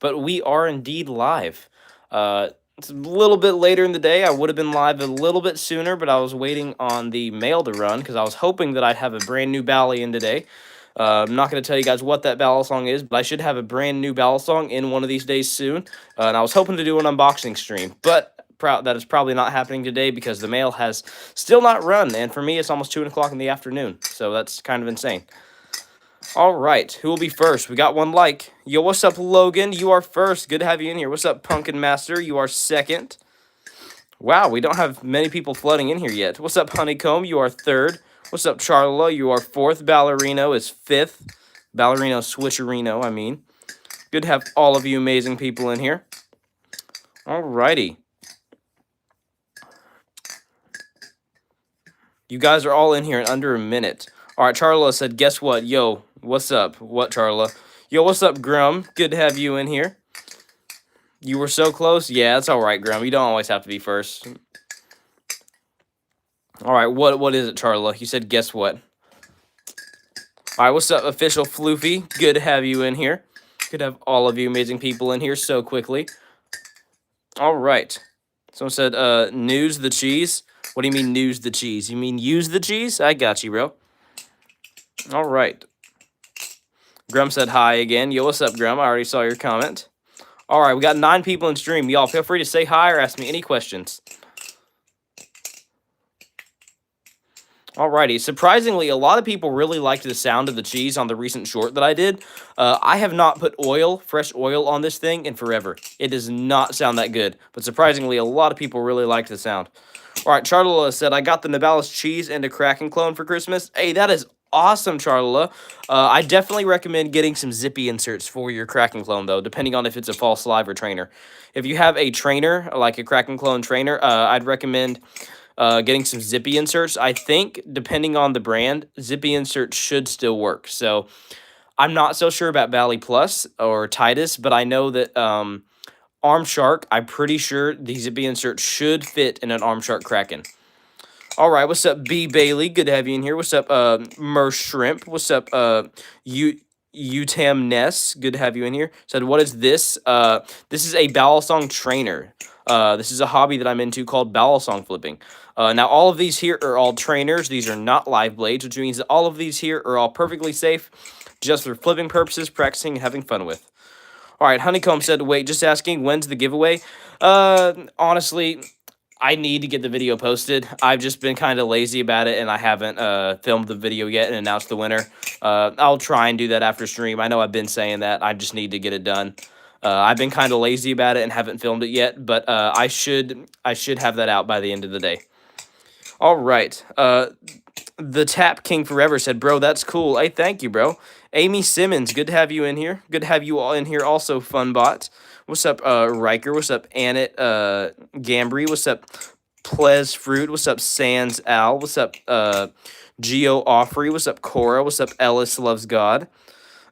but we are indeed live. It's a little bit later in the day. I would have been live a little bit sooner, but I was waiting on the mail to run because I was hoping that I'd have a brand new Bally in today. I'm not going to tell you guys what that Balisong is, but I should have a brand new Balisong in one of these days soon. And I was hoping to do an unboxing stream, but that is probably not happening today because the mail has still not run. And for me, it's almost 2 o'clock in the afternoon, so that's kind of insane. All right, who will be first? We got one like. Yo, what's up, Logan? You are first. Good to have you in here. What's up, Pumpkin Master? You are second. Wow, we don't have many people flooding in here yet. What's up, Honeycomb? You are third. What's up, Charla? You are fourth. Ballerino is fifth. Ballerino Switcherino, I mean. Good to have all of you amazing people in here. Alrighty. You guys are all in here in under a minute. Alright, Charla said, guess what? Yo, what's up? What, Charla? Yo, what's up, Grum? Good to have you in here. You were so close? Yeah, that's alright, Grum. You don't always have to be first. Alright, what is it, Charla? You said, guess what? Alright, what's up, Official Floofy? Good to have you in here. Good to have all of you amazing people in here so quickly. Alright. Someone said, news the cheese. What do you mean, news the cheese? You mean use the cheese? I got you, bro. Alright. Grum said hi again. Yo, what's up, Grum? I already saw your comment. Alright, we got 9 people in stream. Y'all, feel free to say hi or ask me any questions. Alrighty, surprisingly, a lot of people really liked the sound of the cheese on the recent short that I did. I have not put fresh oil on this thing in forever. It does not sound that good, but surprisingly, a lot of people really liked the sound. Alright, Charlola said, I got the Novalis cheese and a Kraken clone for Christmas. Hey, that is awesome, Charlola. I definitely recommend getting some zippy inserts for your Kraken clone, though, depending on if it's a false live or trainer. If you have a trainer, like a Kraken clone trainer, I'd recommend getting some zippy inserts. I think, depending on the brand, zippy inserts should still work. So I'm not so sure about Bally Plus or Titus, but I know that Arm Shark, I'm pretty sure the zippy insert should fit in an Arm Shark Kraken. All right, what's up, B. Bailey? Good to have you in here. What's up, Mer Shrimp? What's up, Utam Ness? Good to have you in here. Said, what is this? This is a Balisong trainer. This is a hobby that I'm into called Balisong flipping. Now, all of these here are all trainers. These are not live blades, which means that all of these here are all perfectly safe, just for flipping purposes, practicing, and having fun with. All right, Honeycomb said, wait, just asking, when's the giveaway? Honestly, I need to get the video posted. I've just been kind of lazy about it, and I haven't filmed the video yet and announced the winner. I'll try and do that after stream. I know I've been saying that. I just need to get it done. I've been kind of lazy about it and haven't filmed it yet, but I should have that out by the end of the day. All right. The Tap King Forever said, bro, that's cool. Hey, thank you, bro. Amy Simmons, good to have you in here. Good to have you all in here also, Funbot. What's up, Riker? What's up, Annette Gambry? What's up, Plez Fruit? What's up, Sans Al? What's up, Geo Offrey? What's up, Cora? What's up, Ellis Loves God?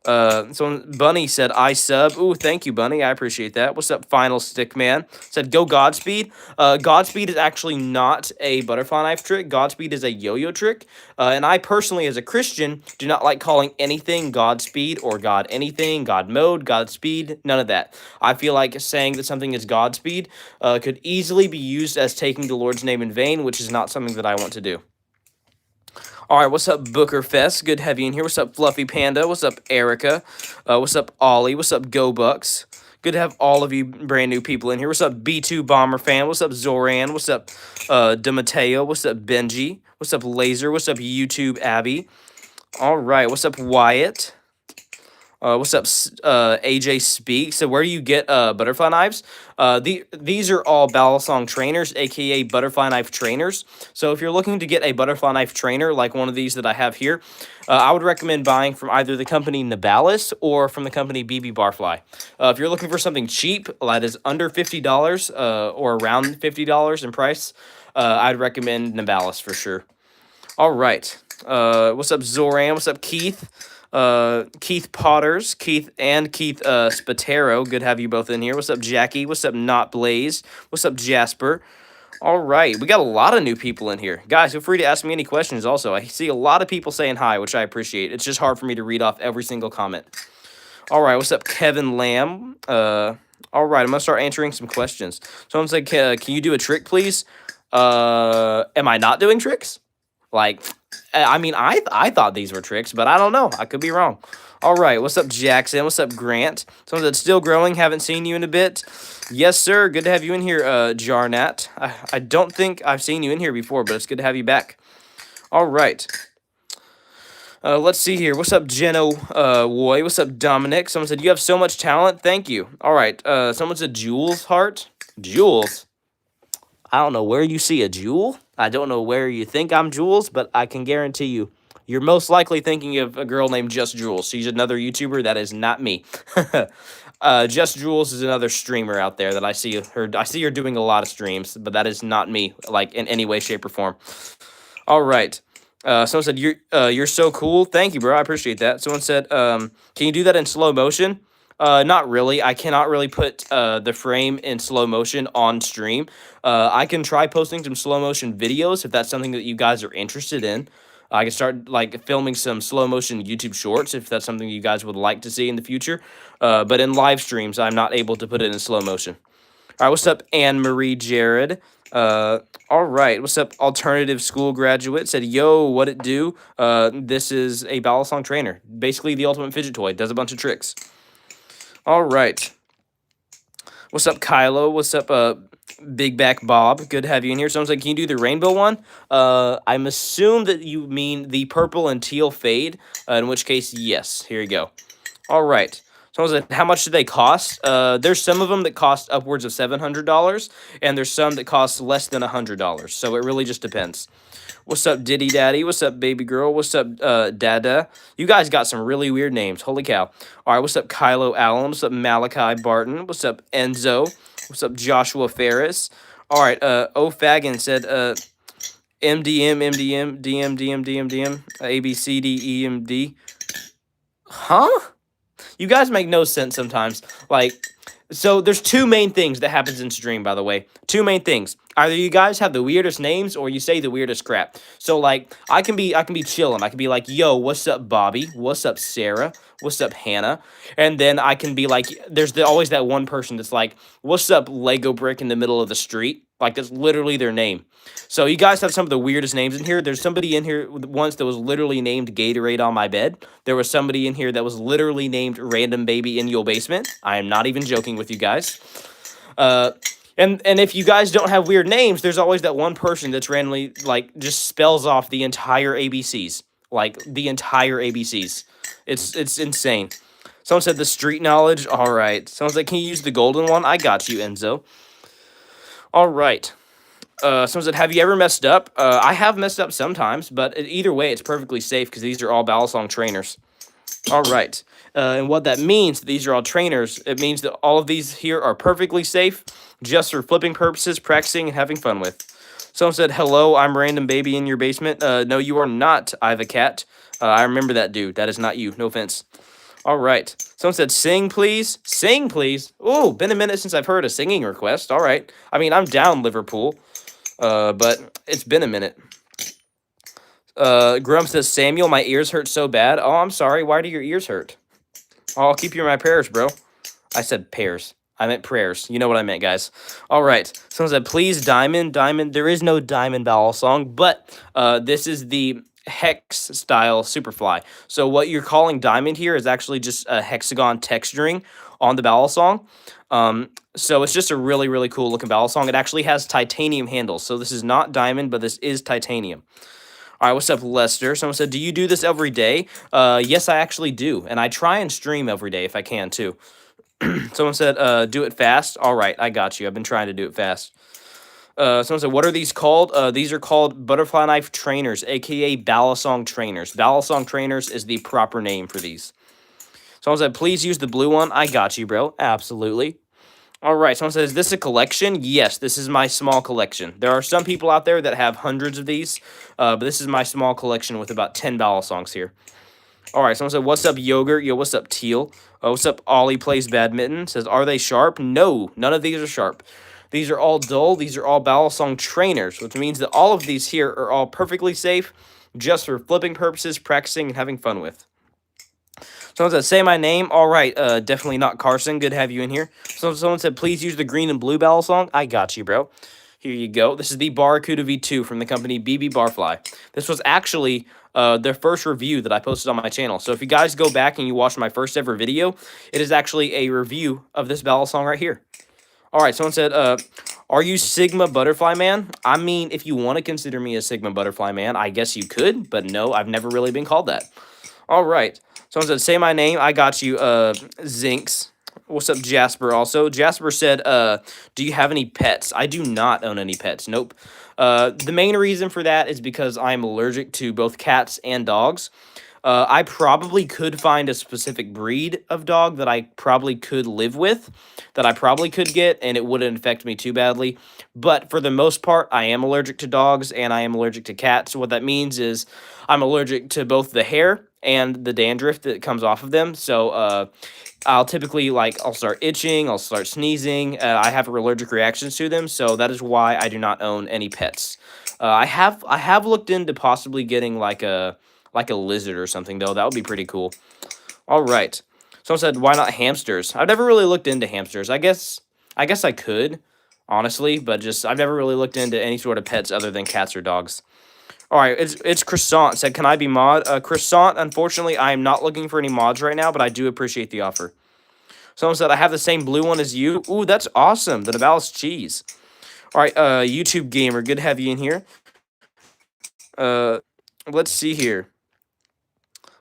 So Bunny said, I sub. Ooh, thank you, Bunny. I appreciate that. What's up, Final Stick Man? Said, go Godspeed. Godspeed is actually not a butterfly knife trick. Godspeed is a yo-yo trick. And I personally, as a Christian, do not like calling anything Godspeed or God anything, God mode, Godspeed, none of that. I feel like saying that something is Godspeed could easily be used as taking the Lord's name in vain, which is not something that I want to do. All right, what's up, Booker Fest? Good to have you in here. What's up, Fluffy Panda? What's up, Erica? What's up, Ollie? What's up, Go Bucks? Good to have all of you brand new people in here. What's up, B2 Bomber Fan? What's up, Zoran? What's up, DeMatteo? What's up, Benji? What's up, Laser? What's up, YouTube Abby? All right, what's up, Wyatt? What's up, AJ Speak? So where do you get butterfly knives? These are all Balisong trainers, aka butterfly knife trainers. So if you're looking to get a butterfly knife trainer, like one of these that I have here, I would recommend buying from either the company Novalis or from the company BB Barfly. If you're looking for something cheap, that is under $50 or around $50 in price, I'd recommend Novalis for sure. All right. What's up, Zoran? What's up, Keith? Keith Potters, Keith Spatero. Good to have you both in here. What's up, Jackie? What's up, Not Blaze? What's up, Jasper? All right, we got a lot of new people in here. Guys, feel free to ask me any questions also. I see a lot of people saying hi, which I appreciate. It's just hard for me to read off every single comment. All right, what's up, Kevin Lamb? All right, I'm gonna start answering some questions. Someone's like, can you do a trick, please? Am I not doing tricks? Like, I mean, I thought these were tricks, but I don't know. I could be wrong. All right, what's up, Jackson? What's up, Grant? Someone that's still growing. Haven't seen you in a bit. Yes, sir. Good to have you in here, Jarnat. I don't think I've seen you in here before, but it's good to have you back. All right. Let's see here. What's up, Jeno Woy? What's up, Dominic? Someone said, you have so much talent. Thank you. All right. Someone said, Jules Heart. Jules? I don't know where you see a jewel. I don't know where you think I'm Jules, but I can guarantee you, you're most likely thinking of a girl named Just Jules. She's another YouTuber. That is not me. Just Jules is another streamer out there that I see her. I see her doing a lot of streams, but that is not me, like in any way, shape, or form. All right. Someone said, you're so cool. Thank you, bro. I appreciate that. Someone said, can you do that in slow motion? Not really. I cannot really put the frame in slow motion on stream. I can try posting some slow motion videos if that's something that you guys are interested in. I can start like filming some slow motion YouTube shorts if that's something you guys would like to see in the future. But in live streams, I'm not able to put it in slow motion. All right, what's up, Anne Marie Jared? All right, what's up, alternative school graduate? Said, yo, what it do? This is a Balisong trainer, basically the ultimate fidget toy. Does a bunch of tricks. All right. What's up, Kylo? What's up, Big Back Bob? Good to have you in here. Someone's like, can you do the rainbow one? I'm assume that you mean the purple and teal fade, in which case, yes. Here you go. All right. Someone said, how much do they cost? There's some of them that cost upwards of $700, and there's some that cost less than $100. So it really just depends. What's up, Diddy Daddy? What's up, baby girl? What's up, Dada? You guys got some really weird names. Holy cow. All right, what's up, Kylo Allen? What's up, Malachi Barton? What's up, Enzo? What's up, Joshua Ferris? All right, O'Fagan said, MDM, MDM, DM, DM, DM, DM, A, B, C, D, E, M, D. Huh? You guys make no sense sometimes. Like, so there's two main things that happens in stream, by the way. Two main things. Either you guys have the weirdest names or you say the weirdest crap. So like I can be chilling. I can be like, yo, what's up, Bobby? What's up, Sarah? What's up, Hannah? And then I can be like, there's always that one person that's like, what's up, Lego brick in the middle of the street? Like that's literally their name. So you guys have some of the weirdest names in here. There's somebody in here once that was literally named Gatorade on my bed. There was somebody in here that was literally named Random Baby in your basement. I am not even joking with you guys. And if you guys don't have weird names, there's always that one person that's randomly, like, just spells off the entire ABCs. Like, the entire ABCs. It's insane. Someone said the street knowledge. All right. Someone's like, can you use the golden one? I got you, Enzo. All right. Someone said, have you ever messed up? I have messed up sometimes, but either way, it's perfectly safe because these are all Balisong trainers. All right. And what that means, these are all trainers, it means that all of these here are perfectly safe, just for flipping purposes, practicing, and having fun with. Someone said, hello, I'm Random Baby in your basement. No, you are not, I have a cat. I remember that dude. That is not you. No offense. All right. Someone said, sing, please. Sing, please. Ooh, been a minute since I've heard a singing request. All right. I mean, I'm down, Liverpool, but it's been a minute. Grump says, Samuel, my ears hurt so bad. Oh, I'm sorry. Why do your ears hurt? Oh, I'll keep you in my prayers, bro. I said pears. I meant prayers. You know what I meant, guys. All right. Someone said, please, Diamond. Diamond. There is no Diamond Balisong, but this is the Hex-style Superfly. So what you're calling Diamond here is actually just a hexagon texturing on the Balisong. So it's just a really, really cool looking Balisong. It actually has titanium handles. So this is not Diamond, but this is titanium. All right, what's up, Lester? Someone said, do you do this every day? Yes, I actually do. And I try and stream every day if I can, too. Someone said, do it fast. All right, I got you. I've been trying to do it fast. Someone said, what are these called? These are called butterfly knife trainers, a.k.a. Balisong trainers. Balisong trainers is the proper name for these. Someone said, please use the blue one. I got you, bro. Absolutely. All right, someone says, is this a collection? Yes, this is my small collection. There are some people out there that have hundreds of these, but this is my small collection with about 10 Balisongs here. All right, someone said, what's up, Yogurt? Yo, what's up, Teal? What's up, Ollie Plays Badminton? Says, are they sharp? No, none of these are sharp. These are all dull. These are all Balisong trainers, which means that all of these here are all perfectly safe, just for flipping purposes, practicing, and having fun with. Someone said, say my name. All right, definitely not Carson. Good to have you in here. So someone said, please use the green and blue balisong. I got you, bro. Here you go. This is the Barracuda V2 from the company BB Barfly. This was actually their first review that I posted on my channel. So if you guys go back and you watch my first ever video, it is actually a review of this balisong right here. All right, someone said, are you Sigma Butterfly Man? I mean, if you want to consider me a Sigma Butterfly Man, I guess you could, but no, I've never really been called that. All right. Someone said, say my name. I got you, Zinks. What's up, Jasper, also? Jasper said, do you have any pets? I do not own any pets. Nope. The main reason for that is because I'm allergic to both cats and dogs. I probably could find a specific breed of dog that I probably could live with, that I probably could get, and it wouldn't affect me too badly. But for the most part, I am allergic to dogs, and I am allergic to cats. So what that means is I'm allergic to both the hair and the dandruff that comes off of them. So I'll typically, I'll start itching, I'll start sneezing. I have allergic reactions to them, so that is why I do not own any pets. I have looked into possibly getting like a lizard or something, though. That would be pretty cool. All right. Someone said, why not hamsters? I've never really looked into hamsters. I guess I could, honestly, but just I've never really looked into any sort of pets other than cats or dogs. All right, it's Croissant said, can I be mod? Croissant, unfortunately, I am not looking for any mods right now, but I do appreciate the offer. Someone said, I have the same blue one as you. Ooh, that's awesome. The Navalis cheese. All right, YouTube Gamer, good to have you in here. Let's see here.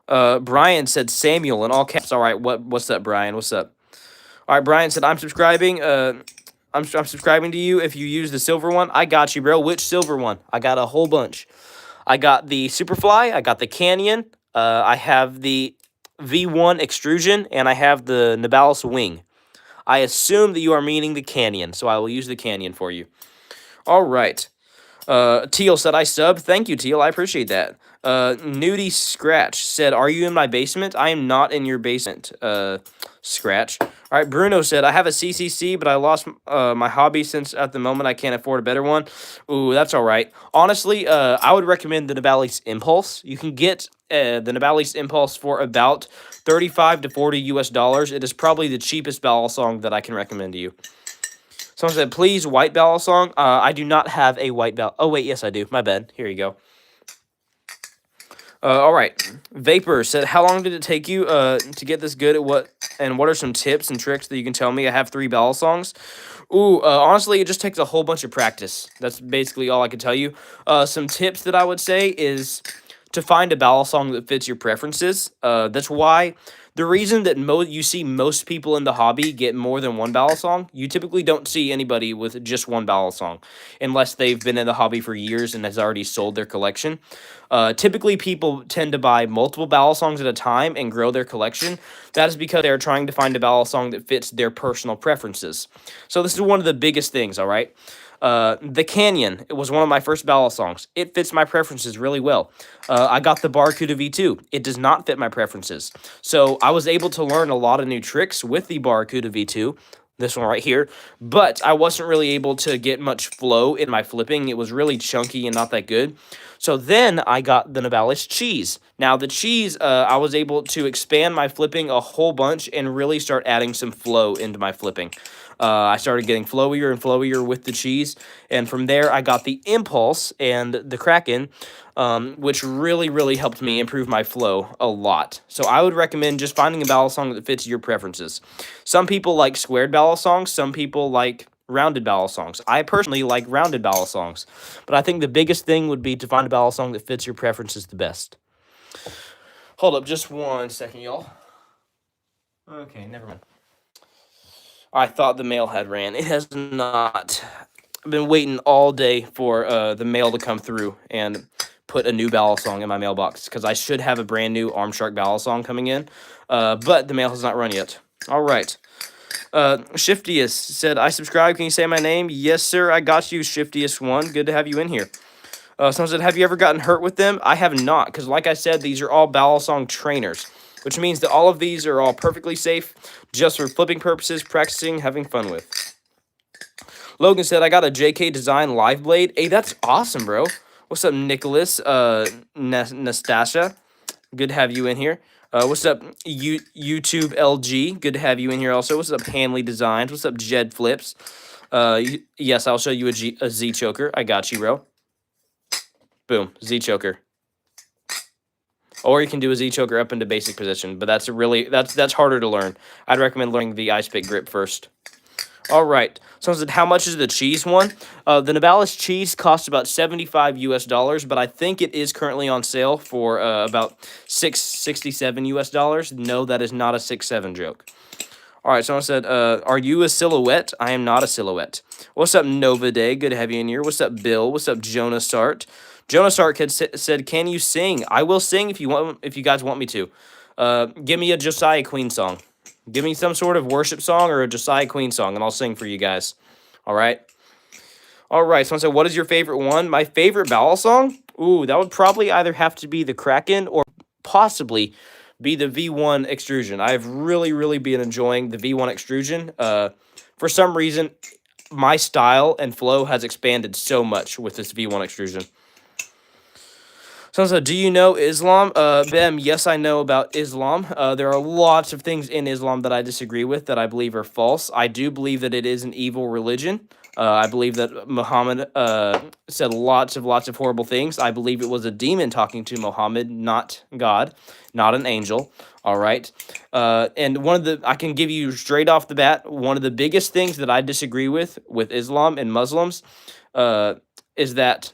Brian said Samuel in all caps. All right, what's up, Brian? What's up? All right, Brian said, I'm subscribing. I'm subscribing to you if you use the silver one. I got you, bro. Which silver one? I got a whole bunch. I got the Superfly. I got the Canyon. I have the V1 Extrusion, and I have the Navalis Wing. I assume that you are meaning the Canyon, so I will use the Canyon for you. All right. Teal said, I sub. Thank you, Teal. I appreciate that. Nudie Scratch said, are you in my basement? I am not in your basement, Scratch. All right, Bruno said, I have a CCC, but I lost my hobby since at the moment I can't afford a better one. Ooh, that's all right. Honestly, I would recommend the Navalis Impulse. You can get the Navalis Impulse for about $35 to $40 US. It is probably the cheapest balisong that I can recommend to you. Someone said, please, white balisong. I do not have a white bal. Oh, wait, yes, I do. My bad. Here you go. All right. Vapor said, how long did it take you to get this good at what are some tips and tricks that you can tell me? I have 3 balisongs. Ooh, honestly, it just takes a whole bunch of practice. That's basically all I can tell you. Some tips that I would say is to find a balisong that fits your preferences. That's why the reason that you see most people in the hobby get more than one balisong, you typically don't see anybody with just one balisong unless they've been in the hobby for years and has already sold their collection. Typically, people tend to buy multiple balisongs at a time and grow their collection. That is because they're trying to find a balisong that fits their personal preferences. So this is one of the biggest things, all right? The Canyon, it was one of my first balisongs. It fits my preferences really well. I got the Barracuda V2. It does not fit my preferences. So I was able to learn a lot of new tricks with the Barracuda V2, this one right here, but I wasn't really able to get much flow in my flipping. It was really chunky and not that good. So then I got the Navalis cheese. Now the cheese, I was able to expand my flipping a whole bunch and really start adding some flow into my flipping. I started getting flowier and flowier with the cheese, and from there I got the Impulse and the Kraken, which really helped me improve my flow a lot. So I would recommend just finding a balisong that fits your preferences. Some people like squared balisongs, some people like rounded balisongs. I personally like rounded balisongs, but I think the biggest thing would be to find a balisong that fits your preferences the best. Hold up just 1 second, y'all. Okay, never mind. I thought the mail had ran. It has not. I've been waiting all day for the mail to come through and put a new balisong in my mailbox because I should have a brand new Arm Shark balisong coming in, but the mail has not run yet. All right. Shiftiest said, I subscribe. Can you say my name? Yes, sir. I got you, Shiftiest1. Good to have you in here. Someone said, have you ever gotten hurt with them? I have not, because like I said, these are all balisong trainers, which means that all of these are all perfectly safe, just for flipping purposes, practicing, having fun with. Logan said, I got a JK Design Live Blade. Hey, that's awesome, bro. What's up, Nicholas? Nastasia? Good to have you in here. What's up, YouTube LG? Good to have you in here also. What's up, Hanley Designs? What's up, Jed Flips? Yes, I'll show you a Z choker. I got you, bro. Boom, Z choker. Or you can do a Z choker up into basic position, but that's harder to learn. I'd recommend learning the ice pick grip first. All right. Someone said, how much is the cheese one? The Novalis cheese costs about $75 US, but I think it is currently on sale for about $67 US. No, that is not a 6-7 joke. All right, someone said, are you a silhouette? I am not a silhouette. What's up, Nova Day? Good to have you in here. What's up, Bill? What's up, Jonas Sart? Jonas Sart said, can you sing? I will sing if you guys want me to. Give me a Josiah Queen song. Give me some sort of worship song or a Josiah Queen song, and I'll sing for you guys. All right? All right, someone said, what is your favorite one? My favorite bowel song? Ooh, that would probably either have to be the Kraken or possibly be the V1 extrusion. I've really been enjoying the V1 extrusion. For some reason, my style and flow has expanded so much with this V1 extrusion. Someone said, do you know Islam? Bem, yes, I know about Islam. There are lots of things in Islam that I disagree with that I believe are false. I do believe that it is an evil religion. I believe that Muhammad said lots of horrible things. I believe it was a demon talking to Muhammad, not God, not an angel. All right. And I can give you straight off the bat, one of the biggest things that I disagree with Islam and Muslims is that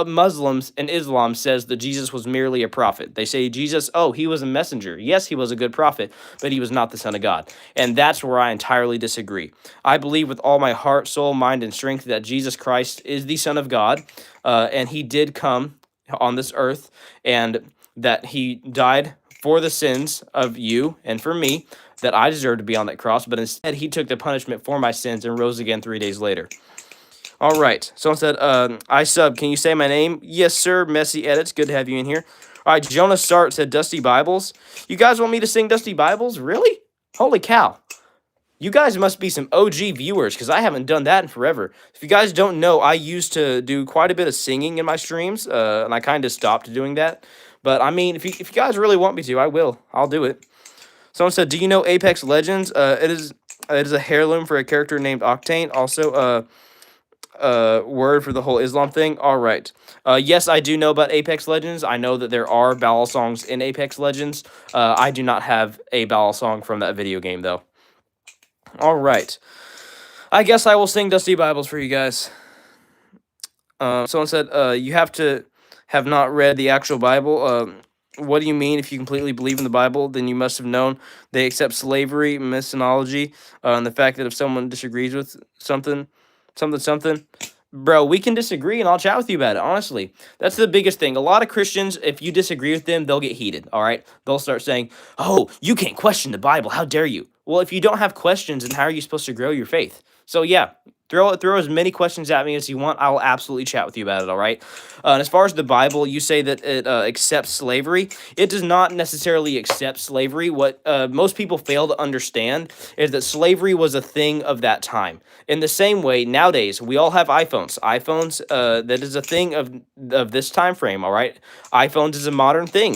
Muslims and Islam says that Jesus was merely a prophet. They say Jesus, he was a messenger. Yes, he was a good prophet, but he was not the Son of God. And that's where I entirely disagree. I believe with all my heart, soul, mind, and strength that Jesus Christ is the Son of God, and he did come on this earth, and that he died for the sins of you and for me, that I deserve to be on that cross, but instead he took the punishment for my sins and rose again 3 days later. All right. Someone said, I sub. Can you say my name? Yes, sir. Messy Edits. Good to have you in here. All right. Jonas Sart said Dusty Bibles. You guys want me to sing Dusty Bibles? Really? Holy cow. You guys must be some OG viewers because I haven't done that in forever. If you guys don't know, I used to do quite a bit of singing in my streams, and I kind of stopped doing that. But, I mean, if you guys really want me to, I will. I'll do it. Someone said, do you know Apex Legends? It is a heirloom for a character named Octane. Also, word for the whole Islam thing. All right. Yes, I do know about Apex Legends. I know that there are balisongs in Apex Legends. I do not have a balisong from that video game, though. All right. I guess I will sing Dusty Bibles for you guys. Someone said, you have to have not read the actual Bible. What do you mean? If you completely believe in the Bible, then you must have known they accept slavery, misogyny, and the fact that if someone disagrees with something, bro, we can disagree and I'll chat with you about it. Honestly, that's the biggest thing. A lot of Christians, if you disagree with them, they'll get heated. All right. They'll start saying, oh, you can't question the Bible. How dare you? Well, if you don't have questions, then how are you supposed to grow your faith? So yeah, throw as many questions at me as you want. I'll absolutely chat with you about it, all right? And as far as the Bible, you say that it accepts slavery. It does not necessarily accept slavery. What most people fail to understand is that slavery was a thing of that time. In the same way, nowadays, we all have iPhones. iPhones, that is a thing of this time frame, all right? iPhones is a modern thing.